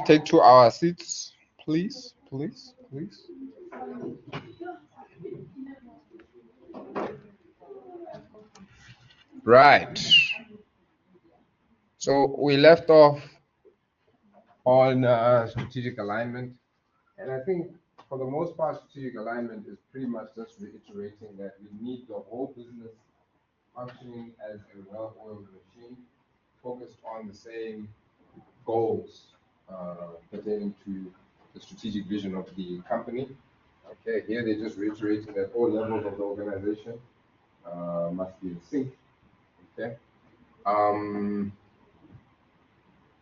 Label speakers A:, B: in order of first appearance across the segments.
A: take to our seats, please, please, please. Right. So we left off on strategic alignment, and I think for the most part, strategic alignment is pretty much just reiterating that we need the whole business functioning as a well-oiled machine, focused on the same goals pertaining to the strategic vision of the company. Okay, here they're just reiterating that all levels of the organization must be in sync. Okay.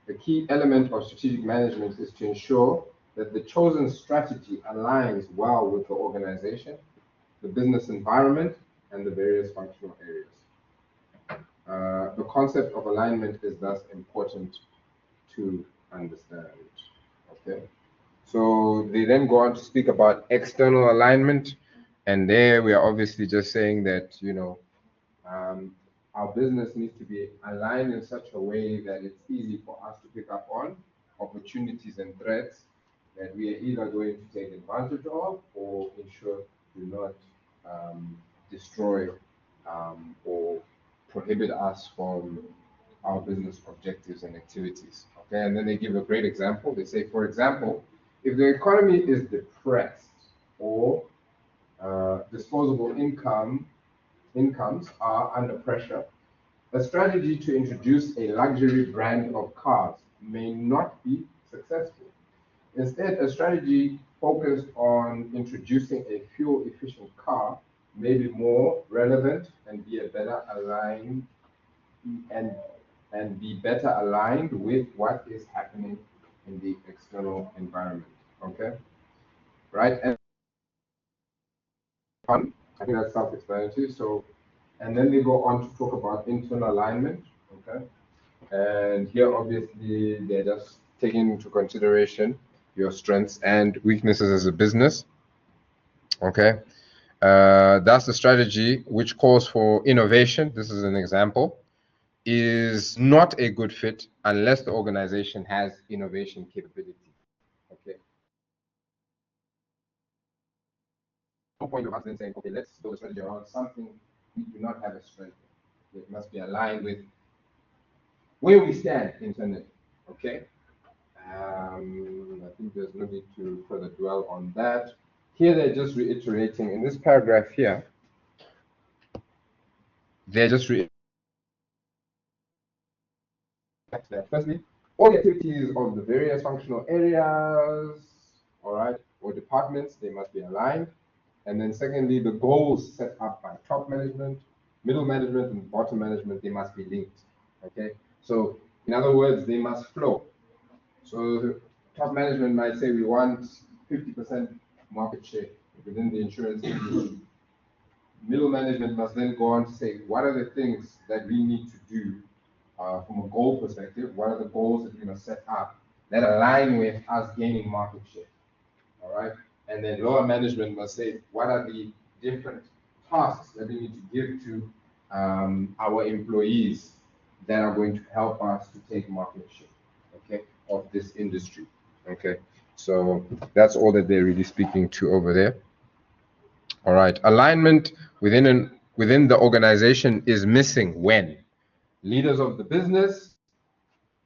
A: The key element of strategic management is to ensure that the chosen strategy aligns well with the organization, the business environment, and the various functional areas. The concept of alignment is thus important to understand. Okay. So they then go on to speak about external alignment, and there we are obviously just saying that, you know, our business needs to be aligned in such a way that it's easy for us to pick up on opportunities and threats that we are either going to take advantage of or ensure do not destroy or prohibit us from our business objectives and activities. Okay, and then they give a great example. They say, for example, if the economy is depressed or disposable incomes are under pressure, a strategy to introduce a luxury brand of cars may not be successful. Instead, a strategy focused on introducing a fuel-efficient car may be more relevant and be a better aligned and be better aligned with what is happening in the external environment. Okay, right? And I think that's self-explanatory. So, and then they go on to talk about internal alignment. Okay, and here obviously they're just taking into consideration your strengths and weaknesses as a business. Okay, that's the strategy which calls for innovation. This is an example. Is not a good fit unless the organization has innovation capability. Okay. No point of us then saying, okay, let's build a strategy around something we do not have a strength in. It must be aligned with where we stand internally. Okay. I think there's no need to further dwell on that. Here they're just reiterating in this paragraph here. They're just that firstly, all the activities of the various functional areas, all right, or departments, they must be aligned. And then secondly, the goals set up by top management, middle management, and bottom management, they must be linked. Okay. So in other words, they must flow. So top management might say we want 50% market share within the insurance industry. Middle management must then go on to say what are the things that we need to do from a goal perspective. What are the goals that we're going to set up that align with us gaining market share? All right. And then lower management must say what are the different tasks that we need to give to our employees that are going to help us to take market share, okay, of this industry. Okay, so that's all that they're really speaking to over there. All right, alignment within the organization is missing when leaders of the business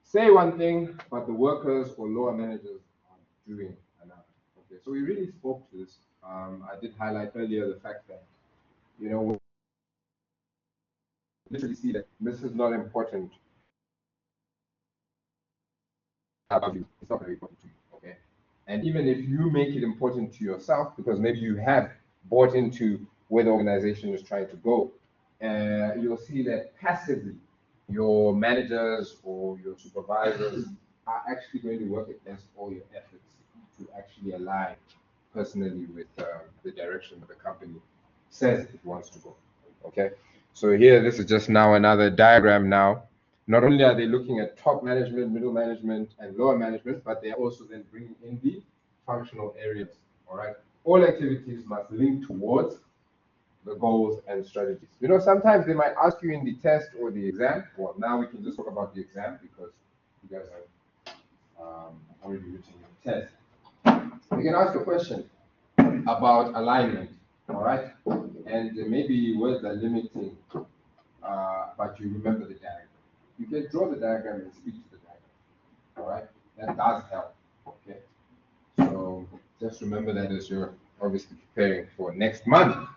A: say one thing, but the workers or lower managers are doing another. Okay, so we really spoke to this. I did highlight earlier the fact that, you know, we literally see that this is not important above you. It's not very important to you. Okay, and even if you make it important to yourself, because maybe you have bought into where the organization is trying to go, you'll see that passively your managers or your supervisors are actually going to work against all your efforts to actually align personally with the direction that the company says it wants to go. Okay, so here this is just now another diagram now. Not only are they looking at top management, middle management, and lower management, but they're also then bringing in the functional areas. All right, all activities must link towards the goals and strategies. You know, sometimes they might ask you in the test or the exam. Well, now we can just talk about the exam because you guys already written your test. You can ask a question about alignment, all right? And maybe words are limiting, but you remember the diagram. You can draw the diagram and speak to the diagram, all right? That does help, okay? So just remember that as you're obviously preparing for next month.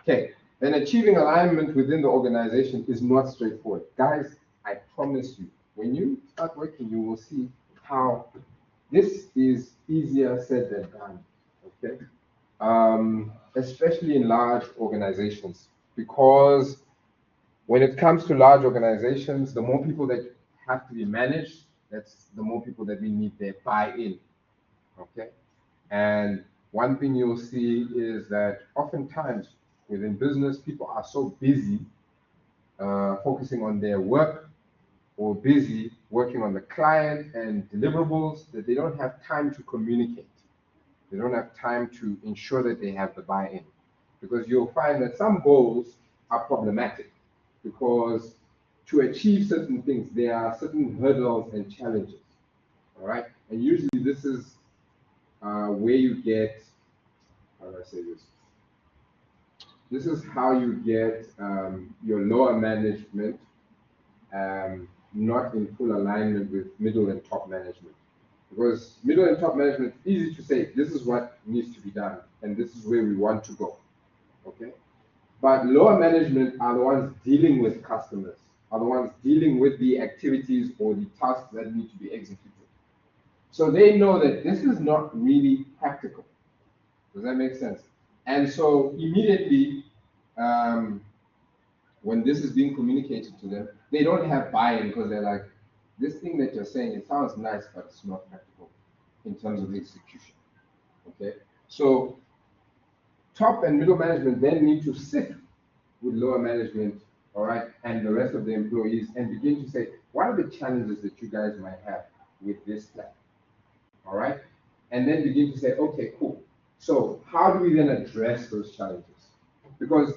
A: Okay, then achieving alignment within the organization is not straightforward. Guys, I promise you, when you start working, you will see how this is easier said than done, okay? Especially in large organizations, because when it comes to large organizations, the more people that have to be managed, that's the more people that we need their buy-in, okay? And one thing you'll see is that oftentimes within business, people are so busy focusing on their work or busy working on the client and deliverables that they don't have time to communicate. They don't have time to ensure that they have the buy-in. Because you'll find that some goals are problematic because to achieve certain things, there are certain hurdles and challenges. All right. And usually this is where you get, how do I say this? This is how you get your lower management not in full alignment with middle and top management. Because middle and top management, it's easy to say, this is what needs to be done, and this is where we want to go, okay? But lower management are the ones dealing with customers, are the ones dealing with the activities or the tasks that need to be executed. So they know that this is not really practical. Does that make sense? And so immediately, when this is being communicated to them, they don't have buy-in because they're like, this thing that you're saying, it sounds nice, but it's not practical in terms of execution, okay? So top and middle management then need to sit with lower management, all right, and the rest of the employees and begin to say, what are the challenges that you guys might have with this plan, all right? And then begin to say, okay, cool. So how do we then address those challenges? Because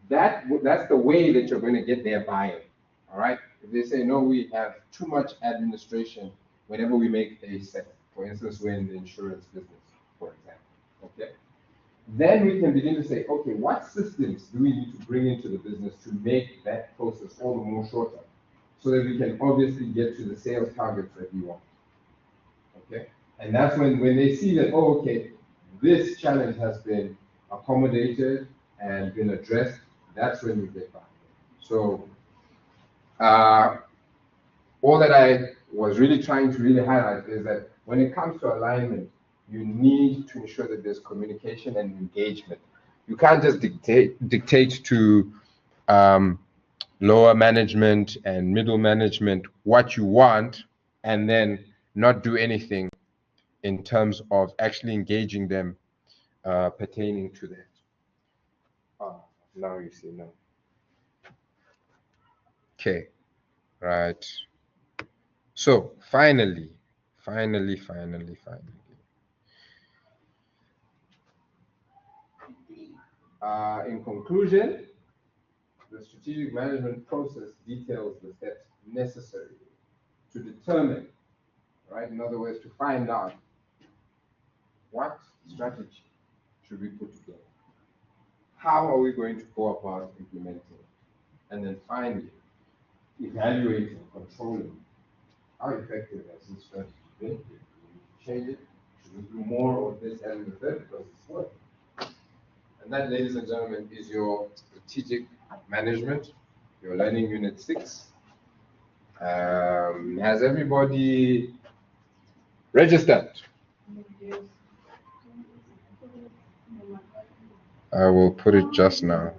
A: that's the way that you're going to get their buy-in, all right? If they say, no, we have too much administration whenever we make a set, for instance, we're in the insurance business, for example, okay? Then we can begin to say, okay, what systems do we need to bring into the business to make that process all the more shorter so that we can obviously get to the sales targets that we want, okay? And that's when they see that, oh, okay, this challenge has been accommodated and been addressed, that's when you get back. So all that I was really trying to really highlight is that when it comes to alignment, you need to ensure that there's communication and engagement. You can't just dictate to lower management and middle management what you want and then not do anything in terms of actually engaging them pertaining to that. Oh, now you see, no. Okay, right. So finally, in conclusion, the strategic management process details the steps necessary to determine, right? In other words, to find out what strategy should we put together. How are we going to go about implementing it? And then finally, evaluating, controlling how effective has this strategy been? Should we change it? Should we do more of this and the third because it's working? And that, ladies and gentlemen, is your strategic management, your learning unit 6. Has everybody registered? I will put it just now.